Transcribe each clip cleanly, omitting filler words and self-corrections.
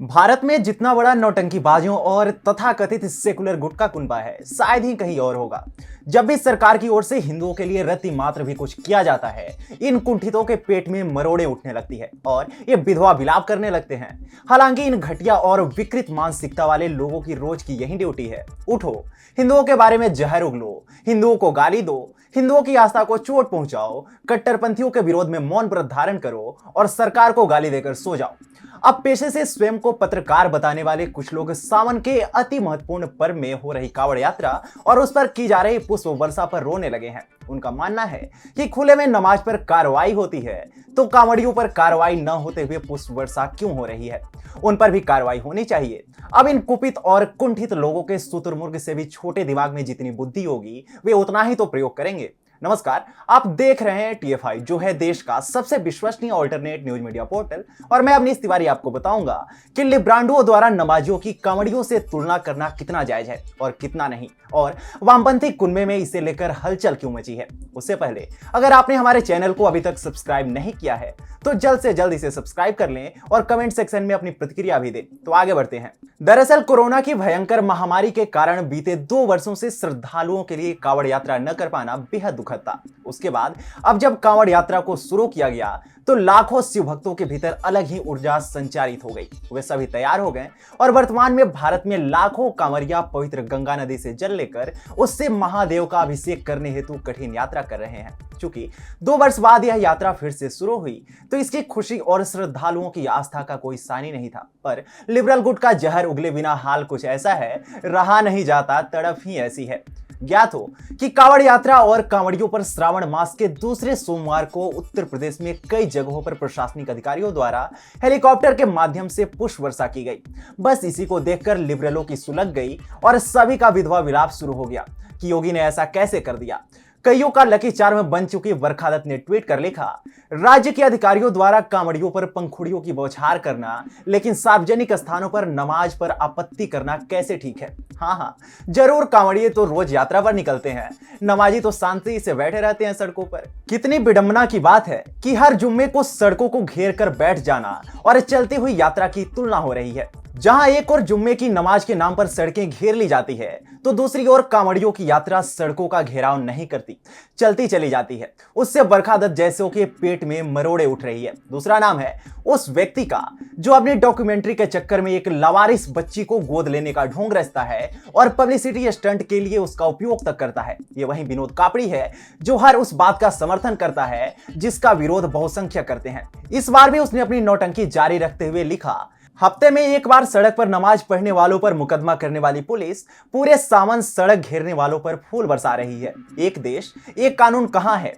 भारत में जितना बड़ा नौटंकीबाजों और तथाकथित सेकुलर गुट का कुनबा है, शायद ही कहीं और होगा। जब भी सरकार की ओर से हिंदुओं के लिए रत्ती मात्र भी कुछ किया जाता है, इन कुंठितों के पेट में मरोड़े उठने लगती है और ये विधवा विलाप करने लगते हैं। हालांकि इन घटिया और विकृत मानसिकता वाले लोगों की रोज की यही ड्यूटी है, उठो, हिंदुओं के बारे में जहर उगलो, हिंदुओं को गाली दो, हिंदुओं की आस्था को चोट पहुंचाओ, कट्टरपंथियों के विरोध में मौन व्रत धारण करो और सरकार को गाली देकर सो जाओ। अब पेशे से स्वयं को पत्रकार बताने वाले कुछ लोग सावन के अति महत्वपूर्ण पर्व में हो रही कावड़ यात्रा और उस पर की जा रही पुष्प वर्षा पर रोने लगे हैं। उनका मानना है कि खुले में नमाज पर कार्रवाई होती है तो कांवड़ियों पर कार्रवाई न होते हुए पुष्प वर्षा क्यों हो रही है, उन पर भी कार्रवाई होनी चाहिए। अब इन कुपित और कुंठित लोगों के शुतुरमुर्ग से भी छोटे दिमाग में जितनी बुद्धि होगी वे उतना ही तो प्रयोग करेंगे। नमस्कार, आप देख रहे हैं TFI, जो है देश का सबसे विश्वसनीय अल्टरनेट न्यूज मीडिया पोर्टल, और मैं अवनीश तिवारी आपको बताऊंगा कि लिब्रांडुओं द्वारा नमाजियों की कांवड़ियों से तुलना करना कितना जायज है और कितना नहीं, और वामपंथी कुनबे में इसे लेकर हलचल क्यों मची है। उससे पहले अगर आपने हमारे चैनल को अभी तक सब्सक्राइब नहीं किया है तो जल्द से जल्द इसे सब्सक्राइब कर लें और कमेंट सेक्शन में अपनी प्रतिक्रिया भी दें। तो आगे बढ़ते हैं। दरअसल कोरोना की भयंकर महामारी के कारण बीते 2 वर्षों से श्रद्धालुओं के लिए कांवड़ यात्रा न कर पाना बेहद दुखद था। उसके बाद अब जब कांवड़ यात्रा को शुरू किया गया तो लाखों शिव भक्तों के भीतर अलग ही ऊर्जा संचारित हो गई। वे सभी तैयार हो गए और वर्तमान में भारत में लाखों कांवरिया पवित्र गंगा नदी से जल लेकर उससे महादेव का अभिषेक करने हेतु कठिन यात्रा कर रहे हैं। चूंकि 2 वर्ष बाद यह यात्रा फिर से शुरू हुई तो इसकी खुशी और श्रद्धालुओं की आस्था का कोई सानी नहीं था, पर लिबरल गुट का जहर उगले बिना हाल कुछ ऐसा है, रहा नहीं जाता, तड़प ही ऐसी है। ज्ञात हो कि कांवड़ यात्रा और कांवड़ियों पर श्रावण मास के दूसरे सोमवार को उत्तर प्रदेश में कई जगहों पर प्रशासनिक अधिकारियों द्वारा हेलीकॉप्टर के माध्यम से पुष्प वर्षा की गई। बस इसी को देखकर लिबरलों की सुलग गई और सभी का विधवा विलाप शुरू हो गया कि योगी ने ऐसा कैसे कर दिया। कईयों का लकी चार्म बन चुकी बरखा दत्त ने ट्वीट कर लिखा, राज्य के अधिकारियों द्वारा कांवड़ियों पर पंखुड़ियों की बौछार करना, लेकिन सार्वजनिक स्थानों पर नमाज पर आपत्ति करना कैसे ठीक है। हाँ, जरूर, कांवड़िए तो रोज यात्रा पर निकलते हैं, नमाजी तो शांति से बैठे रहते हैं सड़कों पर। कितनी विडंबना की बात है कि हर जुम्मे को सड़कों को घेर कर बैठ जाना और चलती हुई यात्रा की तुलना हो रही है। जहां एक और जुम्मे की नमाज के नाम पर सड़कें घेर ली जाती है तो दूसरी ओर कांवड़ियों की यात्रा सड़कों का घेराव नहीं करती, चलती चली जाती है। उससे बरखा दत्त जैसों के पेट में मरोड़े उठ रही है। दूसरा नाम है उस व्यक्ति का जो अपनी डॉक्यूमेंट्री के चक्कर में एक लावारिस बच्ची को गोद लेने का ढोंग रचता है और पब्लिसिटी स्टंट के लिए उसका उपयोग तक करता है। ये वही विनोद कापड़ी है जो हर उस बात का समर्थन करता है जिसका विरोध बहुसंख्यक करते हैं। इस बार भी उसने अपनी नौटंकी जारी रखते हुए लिखा, हफ्ते में एक बार सड़क पर नमाज पढ़ने वालों पर मुकदमा करने वाली पुलिस पूरे सावन सड़क घेरने वालों पर फूल बरसा रही है। एक देश एक कानून कहां है।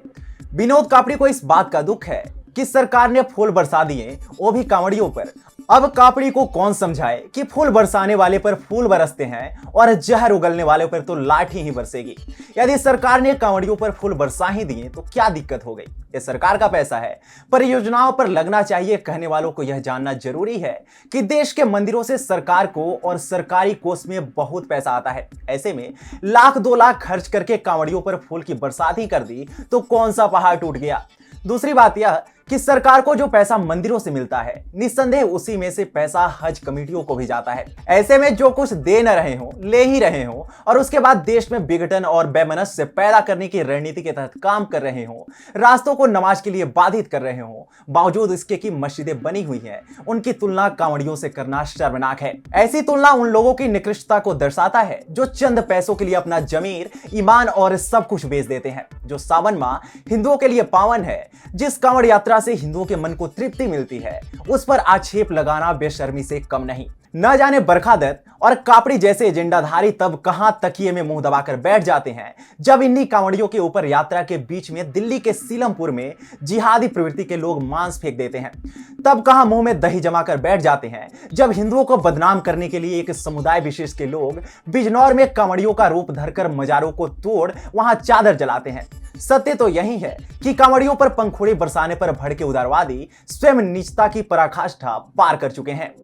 विनोद कापड़ी को इस बात का दुख है कि सरकार ने फूल बरसा दिए, वो भी कांवड़ियों पर। अब कापड़ी को कौन समझाए कि फूल बरसाने वाले पर फूल बरसते हैं और जहर उगलने वाले पर तो लाठी ही बरसेगी। यदि सरकार ने कांवड़ियों पर फूल बरसा ही दिए तो क्या दिक्कत हो गई। ये सरकार का पैसा है, परियोजनाओं पर लगना चाहिए। कहने वालों को यह जानना जरूरी है कि देश के मंदिरों से सरकार को और सरकारी कोष में बहुत पैसा आता है। ऐसे में लाख 2 लाख खर्च करके कांवड़ियों पर फूल की बरसात ही कर दी तो कौन सा पहाड़ टूट गया। दूसरी बात यह कि सरकार को जो पैसा मंदिरों से मिलता है, निस्संदेह उसी में से पैसा हज कमेटियों को भी जाता है। ऐसे में जो कुछ दे न रहे हो, ले ही रहे हो और उसके बाद देश में विघटन और वैमनस्य पैदा करने की रणनीति के तहत काम कर रहे हो, रास्तों को नमाज के लिए बाधित कर रहे हो, बावजूद इसके कि मस्जिदें बनी हुई हैं, उनकी तुलना कांवड़ियों से करना शर्मनाक है। ऐसी तुलना उन लोगों की निकृष्टता को दर्शाता है जो चंद पैसों के लिए अपना जमीर, ईमान और सब कुछ बेच देते हैं। जो सावन माह हिंदुओं के लिए पावन है, जिस कांवड़ यात्रा से हिंदुओं के मन को तृप्ति मिलती है, उस पर आक्षेप लगाना बेशर्मी से कम नहीं। न जाने बरखा दत्त और कापड़ी जैसे एजेंडाधारी तब कहां तकिए में मुंह दबाकर बैठ जाते हैं जब इन्हीं कांवड़ियों के ऊपर यात्रा के बीच में दिल्ली के सीलमपुर में जिहादी प्रवृत्ति के लोग मांस फेंक देते हैं। तब कहां मुंह में दही जमाकर बैठ जाते हैं जब हिंदुओं को बदनाम करने के लिए एक समुदाय विशेष के लोग बिजनौर में कांवड़ियों का रूप धरकर मजारों को तोड़ वहां चादर जलाते हैं। सत्य तो यही है कि कांवड़ियों पर पंखुड़ी बरसाने पर भड़के उदारवादी स्वयं नीचता की पराकाष्ठा पार कर चुके हैं।